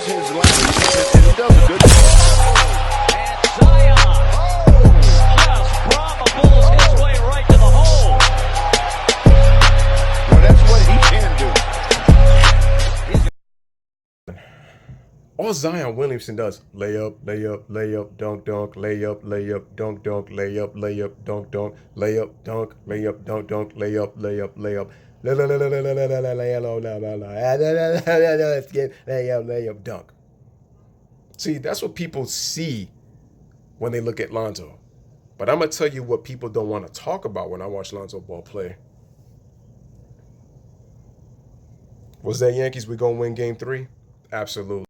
uses his legs, and he does a good job. And Zion just probably his way right to the hole. Well, that's what he can do. All Zion Williamson does, layup, layup, layup, dunk, dunk, layup, layup, dunk, dunk, layup, layup, dunk, dunk, layup, dunk, layup, dunk, dunk, layup, layup, layup, layup, dunk. See, that's what people see when they look at Lonzo. But I'm going to tell you what people don't want to talk about when I watch Lonzo Ball play. Was that Yankees, we going to win game 3? Absolutely.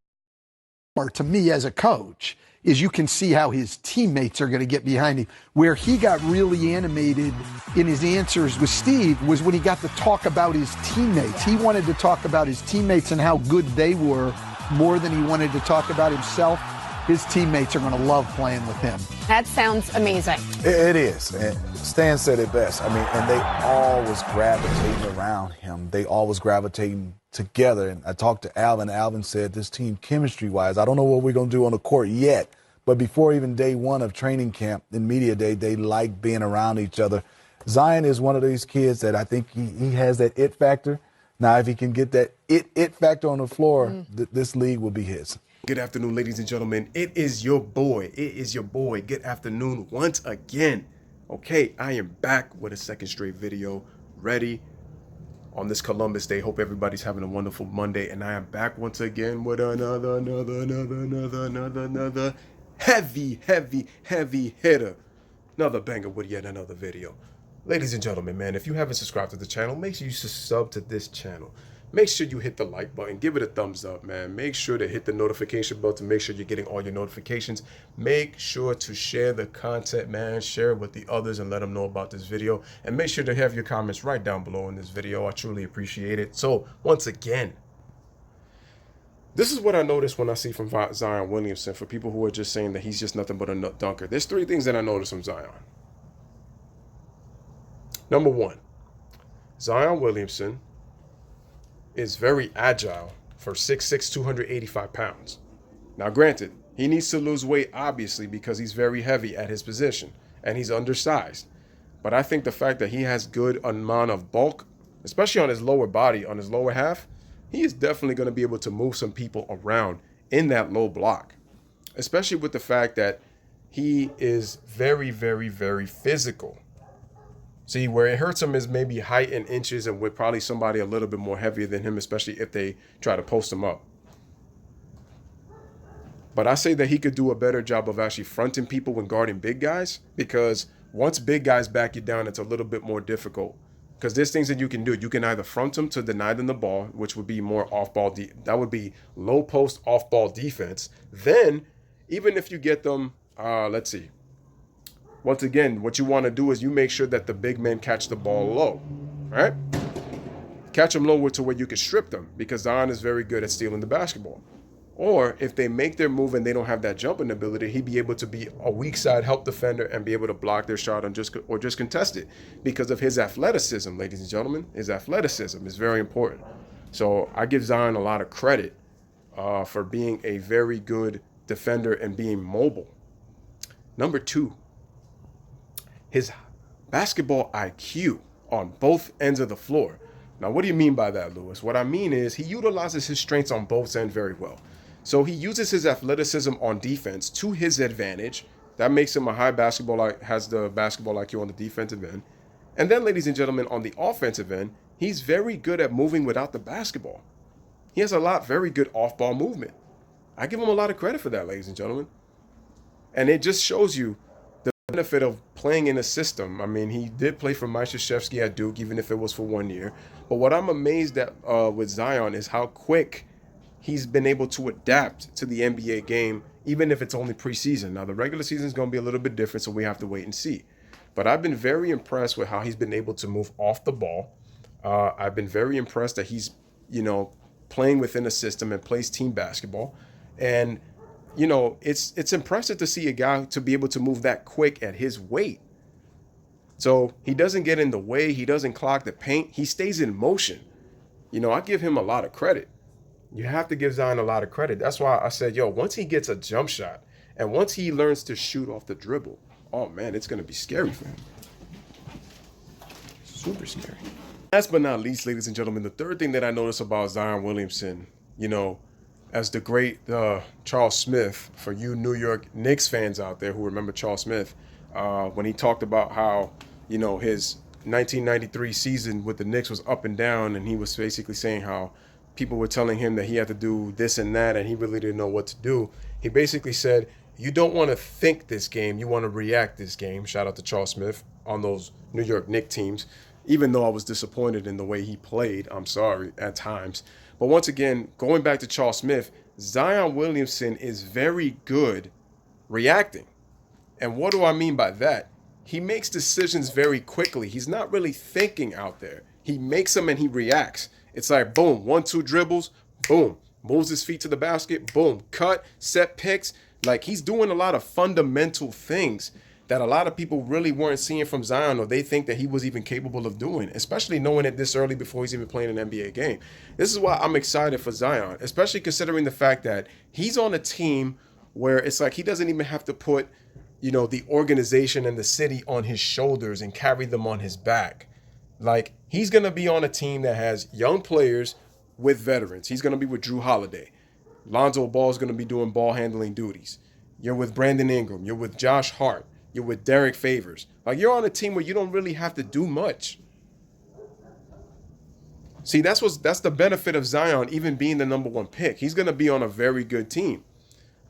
To me as a coach is you can see how his teammates are going to get behind him. Where he got really animated in his answers with Steve was when he got to talk about his teammates. He wanted to talk about his teammates and how good they were more than he wanted to talk about himself. His teammates are going to love playing with him. That sounds amazing. It is. And Stan said it best. I mean, and they always gravitating around him. They always gravitating together. And I talked to Alvin. Alvin said this team chemistry-wise, I don't know what we're going to do on the court yet, but before even day one of training camp and media day, they like being around each other. Zion is one of these kids that I think he has that it factor. Now, if he can get that it factor on the floor, this league will be his. Good afternoon, ladies and gentlemen. It is your boy. Good afternoon once again. Okay, I am back with a second straight video, ready on this Columbus Day. Hope everybody's having a wonderful Monday, and I am back once again with another heavy hitter. Another banger with yet another video. Ladies and gentlemen, man, if you haven't subscribed to the channel, make sure you sub to this channel. Make sure you hit the like button. Give it a thumbs up, man. Make sure to hit the notification bell to make sure you're getting all your notifications. Make sure to share the content, man. Share it with the others and let them know about this video. And make sure to have your comments right down below in this video. I truly appreciate it. So, once again, this is what I noticed when I see from Zion Williamson. For people who are just saying that he's just nothing but a nut dunker, there's 3 things that I noticed from Zion. Number 1, Zion Williamson is very agile for 6'6", 285 pounds. Now, granted, he needs to lose weight, obviously, because he's very heavy at his position, and he's undersized. But I think the fact that he has good amount of bulk, especially on his lower body, on his lower half, he is definitely going to be able to move some people around in that low block, especially with the fact that he is very, very, very physical. See, where it hurts him is maybe height in inches and with probably somebody a little bit more heavier than him, especially if they try to post him up. But I say that he could do a better job of actually fronting people when guarding big guys, because once big guys back you down, it's a little bit more difficult. Because there's things that you can do. You can either front them to deny them the ball, which would be more off-ball. That would be low post off-ball defense. Then, even if you get them, let's see. Once again, what you want to do is you make sure that the big men catch the ball low, right? Catch them low to where you can strip them, because Zion is very good at stealing the basketball. Or if they make their move and they don't have that jumping ability, he'd be able to be a weak side help defender and be able to block their shot and just contest it because of his athleticism, ladies and gentlemen. His athleticism is very important. So I give Zion a lot of credit for being a very good defender and being mobile. Number 2. His basketball IQ on both ends of the floor. Now, what do you mean by that, Lewis? What I mean is he utilizes his strengths on both ends very well. So he uses his athleticism on defense to his advantage. That makes him a high has the basketball IQ on the defensive end. And then, ladies and gentlemen, on the offensive end, he's very good at moving without the basketball. He has very good off-ball movement. I give him a lot of credit for that, ladies and gentlemen. And it just shows you benefit of playing in a system. I mean, he did play for Mike Krzyzewski at Duke, even if it was for 1 year. But what I'm amazed at with Zion is how quick he's been able to adapt to the NBA game, even if it's only preseason. Now, the regular season is going to be a little bit different, so we have to wait and see. But I've been very impressed with how he's been able to move off the ball. I've been very impressed that he's, playing within a system and plays team basketball. And it's impressive to see a guy to be able to move that quick at his weight. So he doesn't get in the way. He doesn't clog the paint. He stays in motion. I give him a lot of credit. You have to give Zion a lot of credit. That's why I said, yo, once he gets a jump shot and once he learns to shoot off the dribble, oh man, it's going to be scary for him. Super scary. Last but not least, ladies and gentlemen, the third thing that I noticed about Zion Williamson, you know, as the great Charles Smith, for you New York Knicks fans out there who remember Charles Smith, when he talked about how, you know, his 1993 season with the Knicks was up and down, and he was basically saying how people were telling him that he had to do this and that, and he really didn't know what to do. He basically said, you don't want to think this game, you want to react this game. Shout out to Charles Smith on those New York Knicks teams. Even though I was disappointed in the way he played, I'm sorry, at times. But once again, going back to Charles Smith, Zion Williamson is very good reacting. And what do I mean by that? He makes decisions very quickly. He's not really thinking out there. He makes them and he reacts. It's like, boom, 1-2 dribbles, boom, moves his feet to the basket, boom, cut, set picks. Like, he's doing a lot of fundamental things that a lot of people really weren't seeing from Zion, or they think that he was even capable of doing, especially knowing it this early before he's even playing an NBA game. This is why I'm excited for Zion, especially considering the fact that he's on a team where it's like he doesn't even have to put, you know, the organization and the city on his shoulders and carry them on his back. Like, he's going to be on a team that has young players with veterans. He's going to be with Drew Holiday. Lonzo Ball is going to be doing ball handling duties. You're with Brandon Ingram. You're with Josh Hart. You're with Derek Favors. Like, you're on a team where you don't really have to do much. See, that's the benefit of Zion even being the number one pick. He's going to be on a very good team.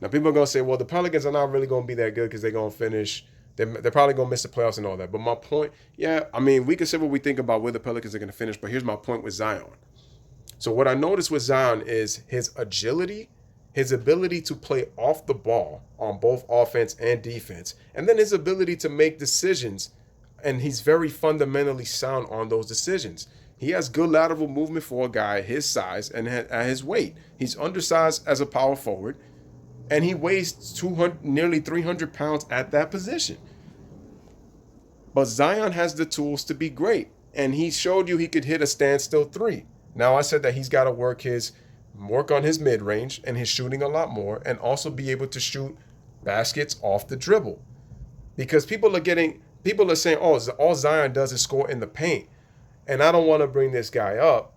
Now, people are going to say, well, the Pelicans are not really going to be that good because they're going to finish. They're probably going to miss the playoffs and all that. But my point, yeah, I mean, we can say what we think about where the Pelicans are going to finish, but here's my point with Zion. So what I noticed with Zion is his agility, his ability to play off the ball on both offense and defense, and then his ability to make decisions, and he's very fundamentally sound on those decisions. He has good lateral movement for a guy his size and at his weight. He's undersized as a power forward, and he weighs nearly 300 pounds at that position. But Zion has the tools to be great, and he showed you he could hit a standstill three. Now, I said that he's got to work on his mid-range and his shooting a lot more, and also be able to shoot baskets off the dribble. Because people are saying, oh, all Zion does is score in the paint. And I don't want to bring this guy up,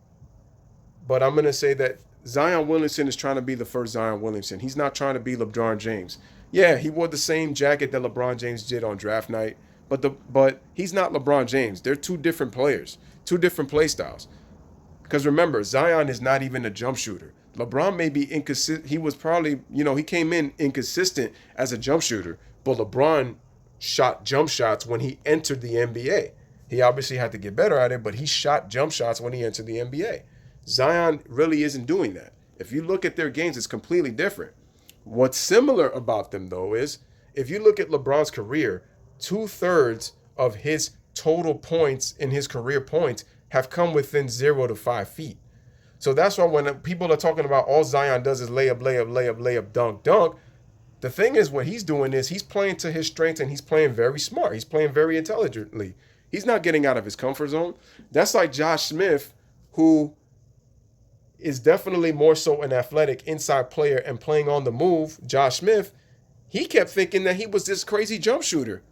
but I'm going to say that Zion Williamson is trying to be the first Zion Williamson. He's not trying to be LeBron James. Yeah, he wore the same jacket that LeBron James did on draft night, but he's not LeBron James. They're two different players, two different play styles. Because remember, Zion is not even a jump shooter. LeBron may be inconsistent. He was probably, he came in inconsistent as a jump shooter, but LeBron shot jump shots when he entered the NBA. He obviously had to get better at it, but he shot jump shots when he entered the NBA. Zion really isn't doing that. If you look at their games, it's completely different. What's similar about them, though, is if you look at LeBron's career, 2/3 of his total points in his career points have come within 0 to 5 feet. So that's why when people are talking about all Zion does is layup, layup, layup, layup, dunk, dunk, the thing is what he's doing is he's playing to his strengths and he's playing very smart. He's playing very intelligently. He's not getting out of his comfort zone. That's like Josh Smith, who is definitely more so an athletic inside player and playing on the move. Josh Smith, he kept thinking that he was this crazy jump shooter.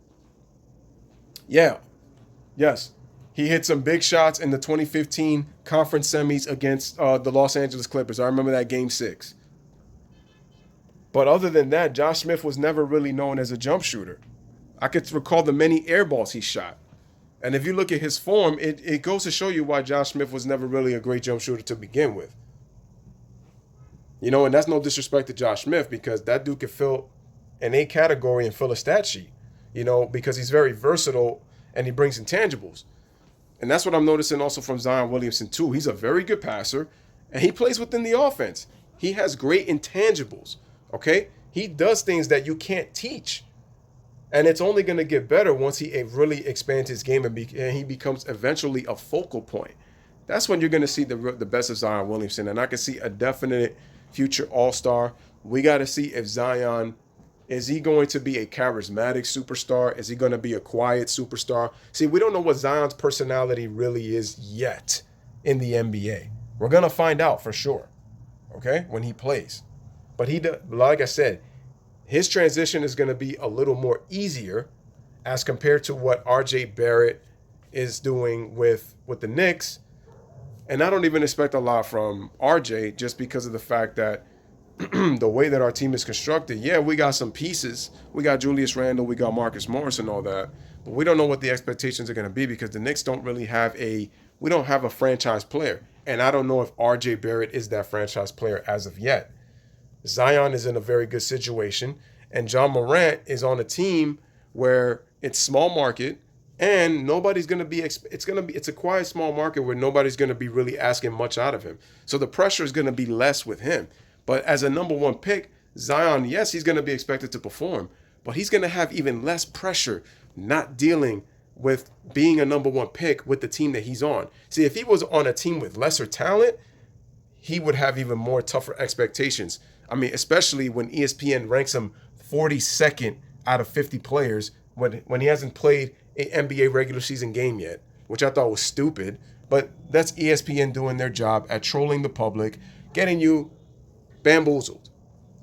Yeah. Yes. He hit some big shots in the 2015 conference semis against the Los Angeles Clippers. I remember that game 6. But other than that, Josh Smith was never really known as a jump shooter. I could recall the many air balls he shot. And if you look at his form, it goes to show you why Josh Smith was never really a great jump shooter to begin with. And that's no disrespect to Josh Smith, because that dude could fill an A category and fill a stat sheet, because he's very versatile and he brings intangibles. And that's what I'm noticing also from Zion Williamson too. He's a very good passer and he plays within the offense. He has great intangibles, okay? He does things that you can't teach. And it's only going to get better once he really expands his game and he becomes eventually a focal point. That's when you're going to see the best of Zion Williamson. And I can see a definite future all-star. We got to see if Zion, is he going to be a charismatic superstar? Is he going to be a quiet superstar? See, we don't know what Zion's personality really is yet in the NBA. We're going to find out for sure. okay, when he plays. But like I said, his transition is going to be a little more easier as compared to what R.J. Barrett is doing with the Knicks. And I don't even expect a lot from R.J. just because of the fact that the way that our team is constructed, yeah, we got some pieces. We got Julius Randle, we got Marcus Morris and all that. But we don't know what the expectations are going to be because the Knicks don't really have we don't have a franchise player. And I don't know if R.J. Barrett is that franchise player as of yet. Zion is in a very good situation, and John Morant is on a team where it's small market, and nobody's going to be. It's a quiet small market where nobody's going to be really asking much out of him. So the pressure is going to be less with him. But as a number one pick, Zion, yes, he's going to be expected to perform, but he's going to have even less pressure not dealing with being a number one pick with the team that he's on. See, if he was on a team with lesser talent, he would have even more tougher expectations. I mean, especially when ESPN ranks him 42nd out of 50 players when he hasn't played an NBA regular season game yet, which I thought was stupid. But that's ESPN doing their job at trolling the public, getting you bamboozled,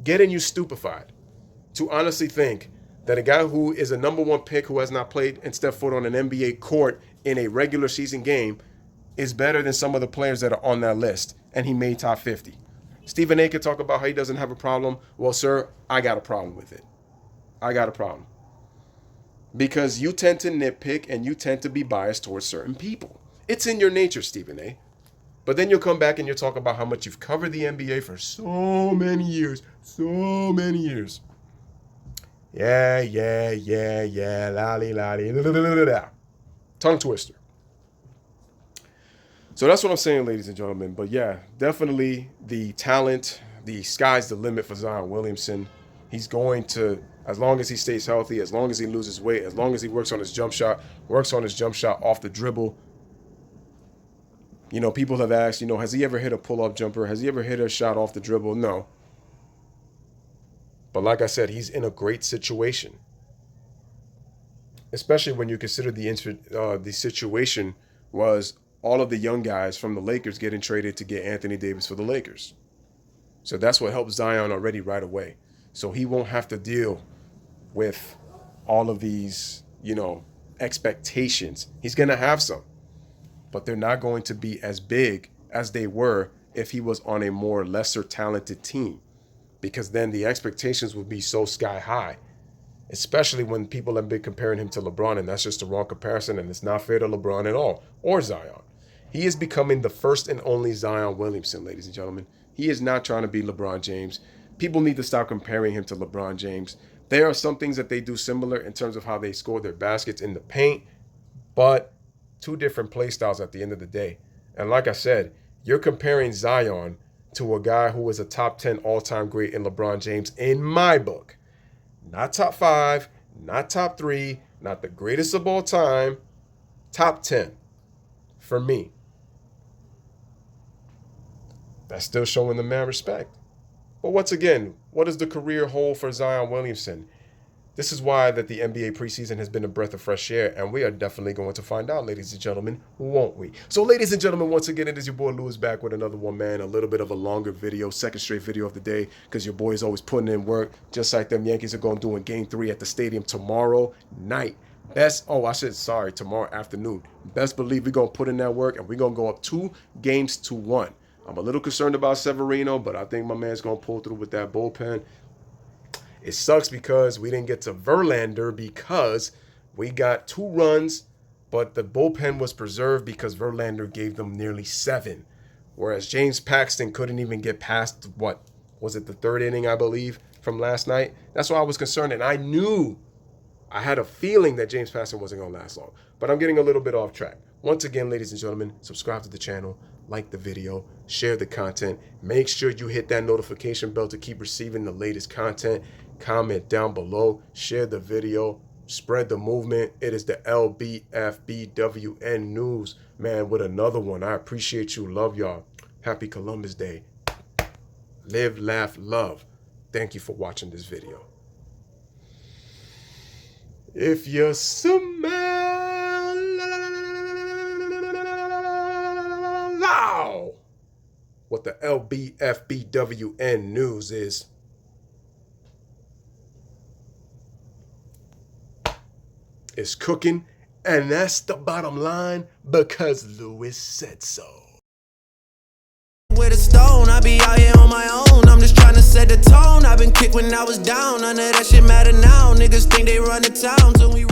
getting you stupefied to honestly think that a guy who is a number one pick who has not played and stepped foot on an NBA court in a regular season game is better than some of the players that are on that list, and he made top 50. Stephen A. could talk about how he doesn't have a problem. Well, sir, I got a problem with it. I got a problem. Because you tend to nitpick and you tend to be biased towards certain people. It's in your nature, Stephen A. But then you'll come back and you'll talk about how much you've covered the NBA for so many years. So many years. Yeah, lolly, tongue twister. So that's what I'm saying, ladies and gentlemen. But yeah, definitely the talent, the sky's the limit for Zion Williamson. He's going to, as long as he stays healthy, as long as he loses weight, as long as he works on his jump shot off the dribble. You know, people have asked, has he ever hit a pull-up jumper? Has he ever hit a shot off the dribble? No. But like I said, he's in a great situation. Especially when you consider the situation was all of the young guys from the Lakers getting traded to get Anthony Davis for the Lakers. So that's what helped Zion already right away. So he won't have to deal with all of these, expectations. He's going to have some, but they're not going to be as big as they were if he was on a more lesser talented team, because then the expectations would be so sky high, especially when people have been comparing him to LeBron, and that's just the wrong comparison, and it's not fair to LeBron at all, or Zion. He is becoming the first and only Zion Williamson, ladies and gentlemen. He is not trying to be LeBron James. People need to stop comparing him to LeBron James. There are some things that they do similar in terms of how they score their baskets in the paint, but two different play styles at the end of the day. And like I said, you're comparing Zion to a guy who was a top 10 all-time great in LeBron James in my book. Not top 5, not top 3, not the greatest of all time, top 10 for me. That's still showing the man respect. But once again, what does the career hold for Zion Williamson? This is why that the NBA preseason has been a breath of fresh air, and we are definitely going to find out, ladies and gentlemen, won't we? So, ladies and gentlemen, once again, it is your boy Lewis back with another one, man. A little bit of a longer video, second straight video of the day, because your boy is always putting in work, just like them Yankees are going to do in Game 3 at the stadium tomorrow night. Tomorrow afternoon. Best believe we're going to put in that work, and we're going to go up 2-1. I'm a little concerned about Severino, but I think my man's going to pull through with that bullpen. It sucks because we didn't get to Verlander because we got 2 runs, but the bullpen was preserved because Verlander gave them nearly 7. Whereas James Paxton couldn't even get past, the 3rd inning, I believe, from last night. That's why I was concerned, and I had a feeling that James Paxton wasn't going to last long. But I'm getting a little bit off track. Once again, ladies and gentlemen, subscribe to the channel, like the video, share the content. Make sure you hit that notification bell to keep receiving the latest content. Comment down below, share the video, spread the movement. It is the LBFBWN News, man, with another one. I appreciate you. Love y'all. Happy Columbus Day. Live, laugh, love. Thank you for watching this video. If you smell what the LBFBWN news is. It's cooking, and that's the bottom line because Lewis said so. With a stone, I be out here on my own. I'm just trying to set the tone. I've been kicked when I was down. None of that shit matter now. Niggas think they run the town till we